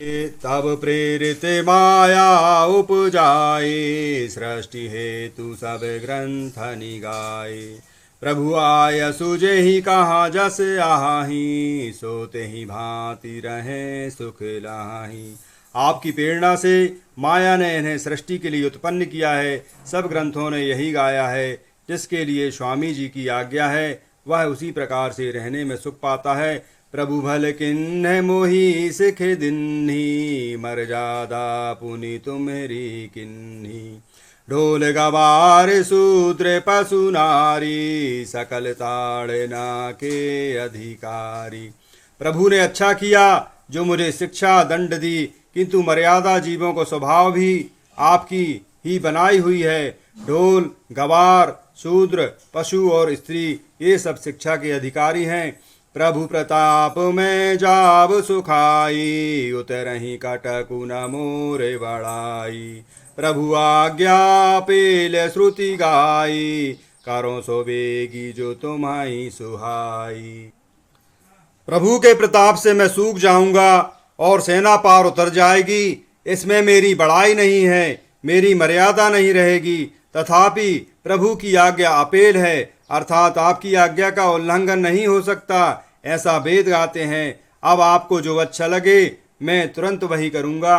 तब प्रेरित माया उपजाए, सृष्टि हेतु सब ग्रंथ निगाए। प्रभु आय सुजे ही कहा जस आही, सोते ही भांति रहे सुख लाही। आपकी प्रेरणा से माया ने इन्हें सृष्टि के लिए उत्पन्न किया है। सब ग्रंथों ने यही गाया है। जिसके लिए स्वामी जी की आज्ञा है वह उसी प्रकार से रहने में सुख पाता है। प्रभु भल किन्ह मोही सिख दिन्ही, मर्यादा पुनि तुम्हारी किन्ही। ढोल गवार शूद्र पशु नारी, सकल ताड़ना के अधिकारी। प्रभु ने अच्छा किया जो मुझे शिक्षा दंड दी, किंतु मर्यादा जीवों को स्वभाव भी आपकी ही बनाई हुई है। ढोल गवार शूद्र पशु और स्त्री ये सब शिक्षा के अधिकारी हैं। प्रभु प्रताप में जाब सुखाई, उतरही कटकु न मोरे बड़ाई। प्रभु आज्ञा पेल श्रुति गाई, करो सो बेगी जो तुम्हारी सुहाई। प्रभु के प्रताप से मैं सूख जाऊंगा और सेना पार उतर जाएगी। इसमें मेरी बड़ाई नहीं है, मेरी मर्यादा नहीं रहेगी। तथापि प्रभु की आज्ञा अपेल है, अर्थात आपकी आज्ञा का उल्लंघन नहीं हो सकता, ऐसा वेद गाते हैं। अब आपको जो अच्छा लगे मैं तुरंत वही करूंगा।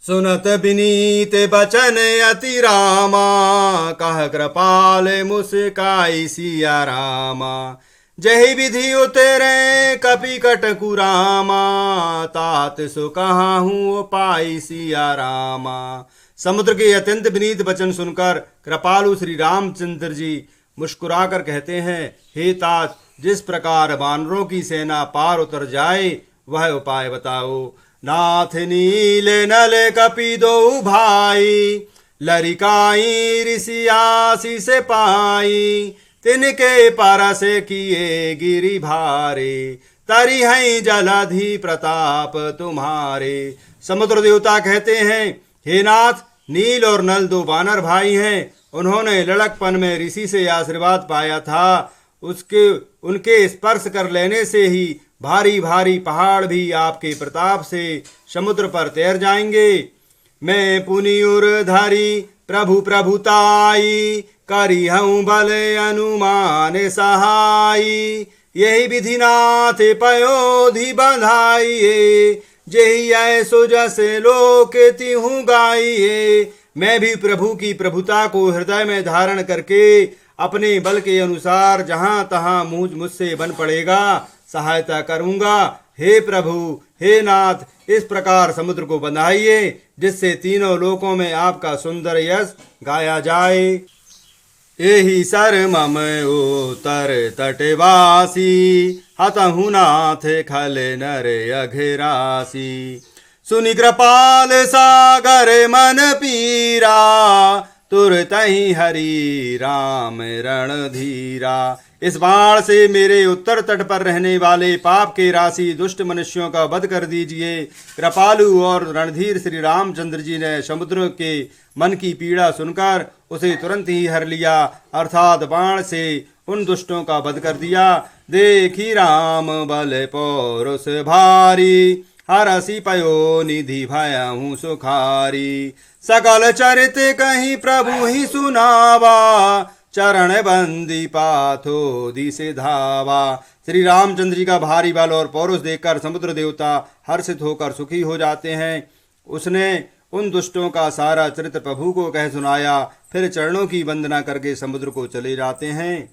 सुनत विनीत बचन अति रामा, कह कृपाल मुस्काई सिया रामा। जही विधि उतरे कपि कटकु रामा, तात सो कहा हूँ पाई सिया रामा। समुद्र के अत्यंत विनीत वचन सुनकर कृपालु श्री रामचंद्र जी मुस्कुराकर कहते हैं, हे तात, जिस प्रकार वानरों की सेना पार उतर जाए वह उपाय बताओ। नाथ नील नल कपि दो भाई, लरिकाई ऋषि आशीष पाई। तिनके पारस किए गिरि भारे, तरी हैं जलधि प्रताप तुम्हारे। समुद्र देवता कहते हैं, हे नाथ, नील और नल दो वानर भाई हैं। उन्होंने लड़कपन में ऋषि से आशीर्वाद पाया था। उनके स्पर्श कर लेने से ही भारी भारी पहाड़ भी आपके प्रताप से समुद्र पर तैर जाएंगे। मैं पुनियुर धारी प्रभु प्रभुताई, करी हूँ बल अनुमान सहाई। यही विधि नाथ पयोधि बधाइए, जेहि ऐसो जैसे लोक तिहु गाइए। मैं भी प्रभु की प्रभुता को हृदय में धारण करके अपने बल के अनुसार जहाँ तहाँ मुझसे बन पड़ेगा सहायता करूँगा। हे प्रभु, हे नाथ, इस प्रकार समुद्र को बंधाइए जिससे तीनों लोकों में आपका सुंदर यश गाया जाए। एहि सर मम उतर तटवासी, हतहु नाथ खल नर अघरासी। सुनि कृपाल सागर मन पीरा, तुरत ही हरि राम रणधीरा। इस बाण से मेरे उत्तर तट पर रहने वाले पाप के राशि दुष्ट मनुष्यों का वध कर दीजिए। कृपालु और रणधीर श्री रामचंद्र जी ने समुद्र के मन की पीड़ा सुनकर उसे तुरंत ही हर लिया, अर्थात बाण से उन दुष्टों का वध कर दिया। देखी राम बल पौरुष भारी, हरसी पयो निधि भयहु सुखारी। सकल चरित कहीं प्रभु ही सुनावा, चरण बंदी पाथो दिसे धावा। श्री रामचंद्र जी का भारी बल और पौरुष देखकर समुद्र देवता हर्षित होकर सुखी हो जाते हैं। उसने उन दुष्टों का सारा चरित्र प्रभु को कह सुनाया, फिर चरणों की वंदना करके समुद्र को चले जाते हैं।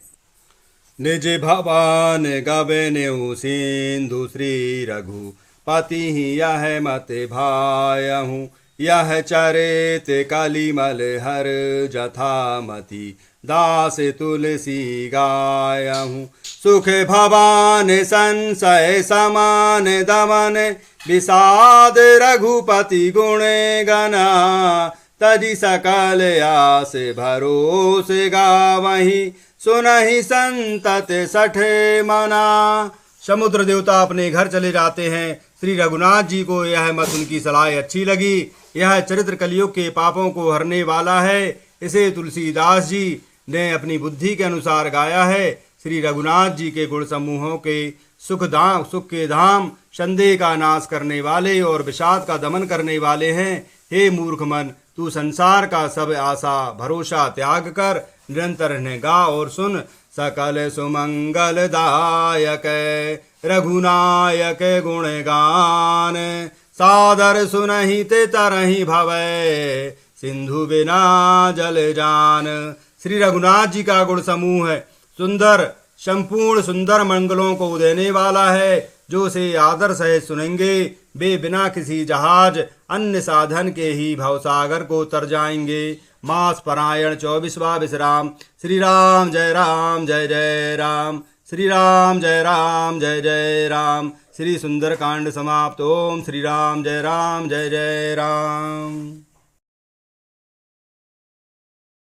निज भवन गवे नेउ सिंधु श्री रघु, पति ही यह मत भायहूँ। यह चरित कलिमल हर जथामति, दास तुलसी गायहूँ। सुख भवान संशय समान दमन, विषाद रघुपति गुण गना। तजि सकल आस भरोसे गावहीं, सुनहि संतत सठ मना। समुद्र देवता अपने घर चले जाते हैं। श्री रघुनाथ जी को यह मत उनकी सलाह अच्छी लगी। यह चरित्र कलयुग के पापों को हरने वाला है। इसे तुलसीदास जी ने अपनी बुद्धि के अनुसार गाया है। श्री रघुनाथ जी के गुण समूहों के सुख के धाम संदेह का नाश करने वाले और विषाद का दमन करने वाले हैं। हे मूर्ख मन, तू संसार का सब आशा भरोसा त्याग कर निरंतर इन्हें गा और सुन। सकल सुमंगल दायक रघुनायक गुण गान, सादर सुनहि ते तरहि भवै, सिंधु बिना जल जान। श्री रघुनाथ जी का गुण समूह है सुंदर, संपूर्ण सुंदर मंगलों को देने वाला है। जो से आदर सहित सुनेंगे वे बिना किसी जहाज अन्य साधन के ही भवसागर को तर जाएंगे। मास परायण 24वां विश्राम। श्री राम जय राम जय जय राम, श्री राम जय राम जय जय राम। श्री सुंदर कांड समाप्त। ओम श्री राम जय जय राम।